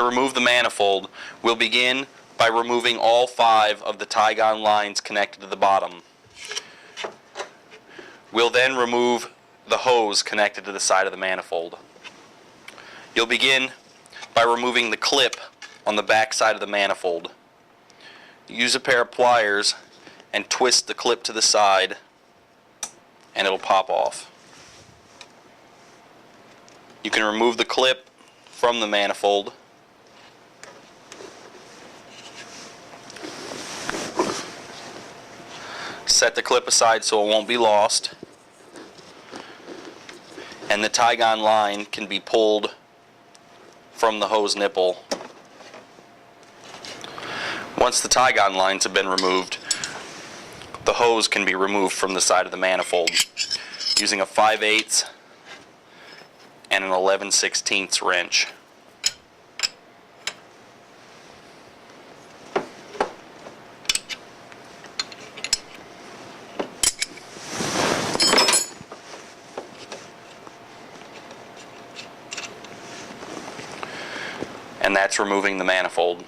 To remove the manifold, we'll begin by removing all 5 of the tie-gon lines connected to the bottom. We'll then remove the hose connected to the side of the manifold. You'll begin by removing the clip on the back side of the manifold. Use a pair of pliers and twist the clip to the side, and it'll pop off. You can remove the clip from the manifold. Set the clip aside so it won't be lost, and the tie-gon line can be pulled from the hose nipple. Once the tie-gon lines have been removed, the hose can be removed from the side of the manifold using a 5/8 and an 11/16 wrench. And that's removing the manifold.